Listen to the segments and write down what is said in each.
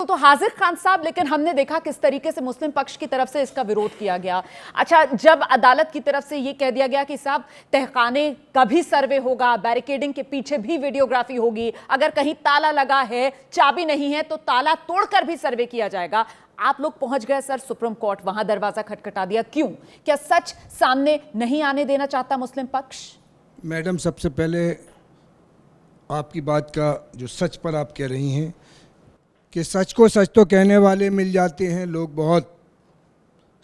तो हाजिर खान साहब, लेकिन हमने देखा किस तरीके से मुस्लिम पक्ष की तरफ से इसका विरोध किया गया। अच्छा, जब अदालत की तरफ से ये कह दिया गया कि साहब तहखाने का भी सर्वे होगा, बैरिकेडिंग के पीछे भी वीडियोग्राफी होगी, अगर कहीं ताला लगा है, चाबी नहीं है तो ताला तोड़कर भी सर्वे किया जाएगा। आप लोग पहुंच गए सर सुप्रीम कोर्ट, वहां दरवाजा खटखटा दिया, क्यों? क्या सच सामने नहीं आने देना चाहता मुस्लिम पक्ष? मैडम, सबसे पहले आपकी बात का जो सच पर आप कह रही हैं कि सच को सच तो कहने वाले मिल जाते हैं लोग बहुत,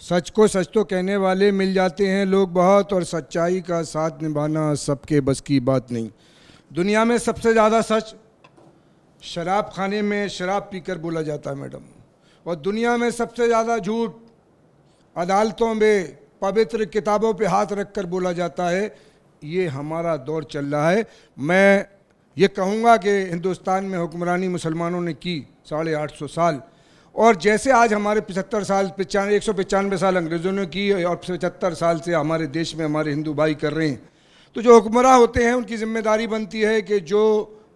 सच को सच तो कहने वाले मिल जाते हैं लोग बहुत, और सच्चाई का साथ निभाना सबके बस की बात नहीं। दुनिया में सबसे ज़्यादा सच शराब खाने में शराब पीकर बोला जाता है मैडम, और दुनिया में सबसे ज़्यादा झूठ अदालतों में पवित्र किताबों पे हाथ रखकर बोला जाता है। ये हमारा दौर चल रहा है। मैं ये कहूँगा कि हिंदुस्तान में हुक्मरानी मुसलमानों ने की 850 साल, और जैसे आज हमारे 75 साल 195 साल अंग्रेज़ों ने की, और 75 साल से हमारे देश में हमारे हिंदू भाई कर रहे हैं। तो जो हुक्मरां होते हैं उनकी जिम्मेदारी बनती है कि जो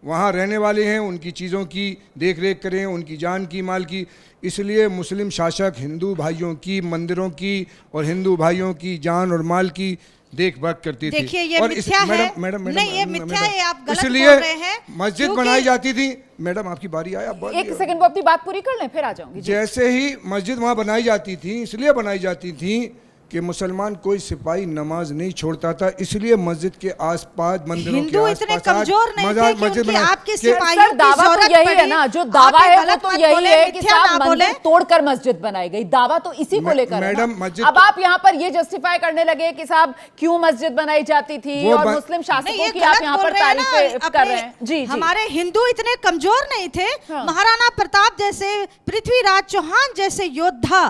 वहाँ रहने वाले हैं उनकी चीज़ों की देख रेख करें, उनकी जान की माल की। इसलिए मुस्लिम शासक हिंदू भाइयों की, मंदिरों की और हिंदू भाइयों की जान और माल की देखभाल करती थी। देखिए ये मिथ्या है। मैडम नहीं, ये मिथ्या है, आप गलत इसलिए बोल रहे हैं। मस्जिद बनाई जाती थी। मैडम आपकी बारी आया, एक सेकंड, वो अपनी बात पूरी कर लें फिर आ जाऊंगी। जैसे ही मस्जिद वहाँ बनाई जाती थी, इसलिए बनाई जाती थी कि मुसलमान कोई सिपाही नमाज नहीं छोड़ता था, इसलिए मस्जिद के आसपास मंदिरों के हिंदू इतने कमजोर नहीं थे कि उनकी आपके सिपाहियों की दावा तो जरूरत यही पड़ी। है ना, जो दावा है वो तो यही है कि मिथ्या ना साहब बोले। मंदिर तोड़कर मस्जिद बनाई गई, दावा तो इसी को लेकर है ना। अब आप यहाँ पर ये जस्टिफाई करने लगे कि साहब क्यों मस्जिद बनाई जाती थी और मुस्लिम शासकों की आप यहाँ पर तारीफ कर रहे हैं। जी, हमारे हिंदू इतने कमजोर नहीं थे। महाराणा प्रताप जैसे, पृथ्वीराज चौहान जैसे योद्धा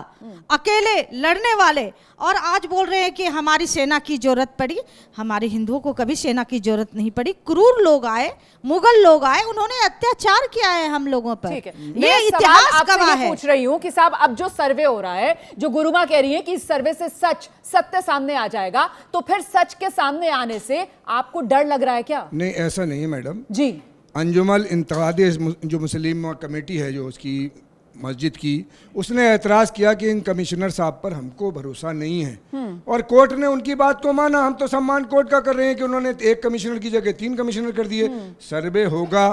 अकेले लड़ने वाले, और आज बोल रहे हैं कि हमारी सेना की जरूरत पड़ी। हमारे हिंदुओं को कभी सेना की जरूरत नहीं पड़ी। क्रूर लोग आए, मुगल लोग आए, उन्होंने अत्याचार किया है हम लोगों पर। ये इतिहास गवाह है। पूछ रही हूँ कि साहब अब जो सर्वे हो रहा है, जो गुरुमा कह रही है कि इस सर्वे से सत्य सामने आ जाएगा, तो फिर सच के सामने आने से आपको डर लग रहा है क्या? नहीं, ऐसा नहीं है मैडम जी। अंजुमन इंतखादी जो मुस्लिम कमेटी है जो उसकी मस्जिद की, उसने एतराज़ किया कि इन कमिश्नर साहब पर हमको भरोसा नहीं है, और कोर्ट ने उनकी बात को माना। हम तो सम्मान कोर्ट का कर रहे हैं कि उन्होंने 1 कमिश्नर की जगह 3 कमिश्नर कर दिए। सर्वे होगा,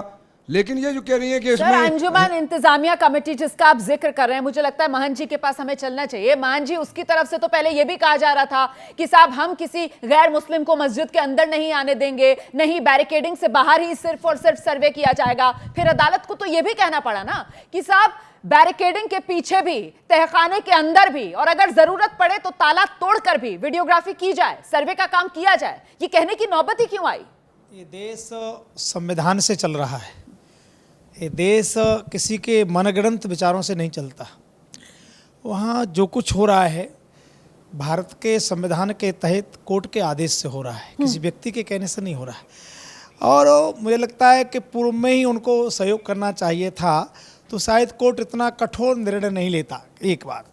लेकिन ये जो कह रही है कि इसमें अंजुमन इंतजामिया कमेटी जिसका आप जिक्र कर रहे हैं, मुझे लगता है महन जी के पास हमें चलना चाहिए। महन जी, उसकी तरफ से तो पहले यह भी कहा जा रहा था कि साहब हम किसी गैर मुस्लिम को मस्जिद के अंदर नहीं आने देंगे, नहीं बैरिकेडिंग से बाहर ही सिर्फ और सिर्फ सर्वे किया जाएगा। फिर अदालत को तो यह भी कहना पड़ा ना कि साहब बैरिकेडिंग के पीछे भी, तहखाने के अंदर भी, और अगर जरूरत पड़े तो ताला तोड़कर भी वीडियोग्राफी की जाए, सर्वे का काम किया जाए। ये कहने की नौबत ही क्यों आई? ये देश संविधान से चल रहा है। ये देश किसी के मनगढ़ंत विचारों से नहीं चलता। वहाँ जो कुछ हो रहा है भारत के संविधान के तहत कोर्ट के आदेश से हो रहा है, किसी व्यक्ति के कहने से नहीं हो रहा है। और मुझे लगता है कि पूर्व में ही उनको सहयोग करना चाहिए था, तो शायद कोर्ट इतना कठोर निर्णय नहीं लेता। एक बात,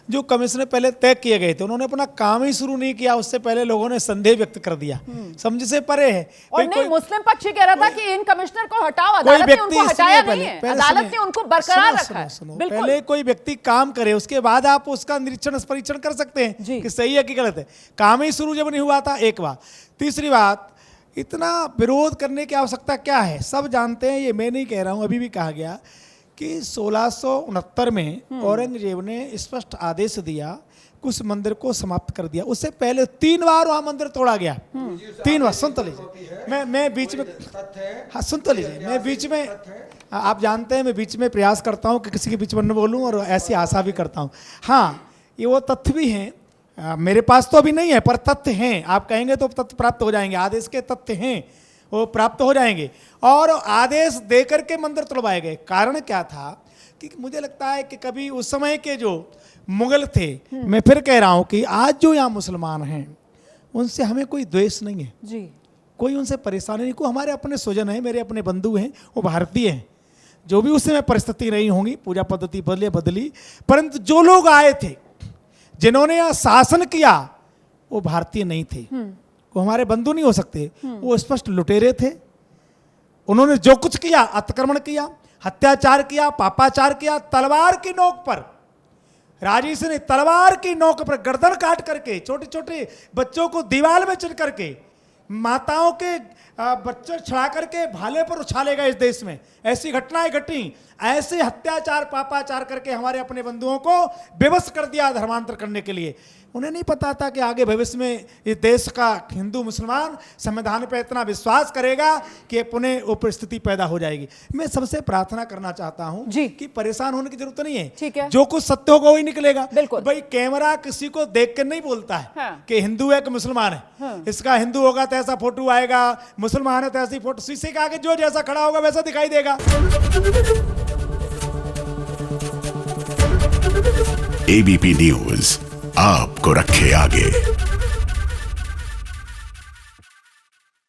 जो कमिश्नर पहले तय किए गए थे उन्होंने अपना काम ही शुरू नहीं किया, उससे पहले लोगों ने संदेह व्यक्त कर दिया। समझ से परे है। और नहीं, मुस्लिम पक्ष कह रहा था कि इन कमिश्नर को हटाओ, अदालत ने उनको हटाया नहीं है, अदालत ने उनको बरकरार रखा है। पहले कोई व्यक्ति काम करे, उसके बाद आप उसका निरीक्षण परीक्षण कर सकते हैं कि सही है कि गलत है। काम ही शुरू जब नहीं हुआ था, एक बात। तीसरी बात, इतना विरोध करने की आवश्यकता क्या है? सब जानते हैं, ये मैं नहीं कह रहा हूँ, अभी भी कहा गया कि 1669 में औरंगजेब ने स्पष्ट आदेश दिया, कुछ मंदिर को समाप्त कर दिया। उससे पहले 3 बार वहाँ मंदिर तोड़ा गया। 3 बार। सुन तो लीजिए, मैं बीच में, हाँ सुन तो लीजिए, मैं बीच में, आप जानते हैं मैं बीच में प्रयास करता हूँ कि किसी के बीच में न बोलूँ, और ऐसी आशा भी करता हूँ। हाँ, ये वो तथ्य भी हैं, मेरे पास तो अभी नहीं है पर तथ्य हैं। आप कहेंगे तो तथ्य प्राप्त हो जाएंगे, आदेश के तथ्य हैं, वो प्राप्त हो जाएंगे। और आदेश देकर के मंदिर तोड़वाए गए। कारण क्या था कि मुझे लगता है कि कभी उस समय के जो मुगल थे, मैं फिर कह रहा हूं कि आज जो यहाँ मुसलमान हैं उनसे हमें कोई द्वेष नहीं है जी, कोई उनसे परेशानी नहीं। कोई हमारे अपने स्वजन हैं, मेरे अपने बंधु हैं, वो भारतीय हैं। जो भी उस समय परिस्थिति रही होंगी, पूजा पद्धति बदली, परंतु जो लोग आए थे, जिन्होंने यहाँ शासन किया, वो भारतीय नहीं थे, वो हमारे बंधु नहीं हो सकते। वो स्पष्ट लुटेरे थे। उन्होंने जो कुछ किया, अतिक्रमण किया, अत्याचार किया, पापाचार किया, तलवार की नोक पर। राजेश ने तलवार की नोक पर गर्दन काट करके, छोटे छोटे बच्चों को दीवार में चढ़ करके, माताओं के बच्चे छड़ा करके भाले पर उछालेगा इस देश में। ऐसी घटनाएं घटी, ऐसे अत्याचार पापाचार करके हमारे अपने बंधुओं को बेबस कर दिया धर्मांतर करने के लिए। उन्हें नहीं पता था कि आगे भविष्य में इस देश का हिंदू मुसलमान संविधान पे इतना विश्वास करेगा कि पुनः वो परिस्थिति पैदा हो जाएगी। मैं सबसे प्रार्थना करना चाहता हूं जी। कि परेशान होने की जरूरत नहीं है, ठीक है। जो कुछ सत्य होगा वही निकलेगा। बिल्कुल। भाई कैमरा किसी को देख कर नहीं बोलता है हाँ। कि हिंदू है कि मुसलमान है। हाँ। इसका हिंदू होगा तो ऐसा फोटो आएगा, मुसलमान है तो ऐसी फोटो, शीशे के आगे जो जैसा खड़ा होगा वैसा दिखाई देगा। एबीपी न्यूज आपको रखे आगे।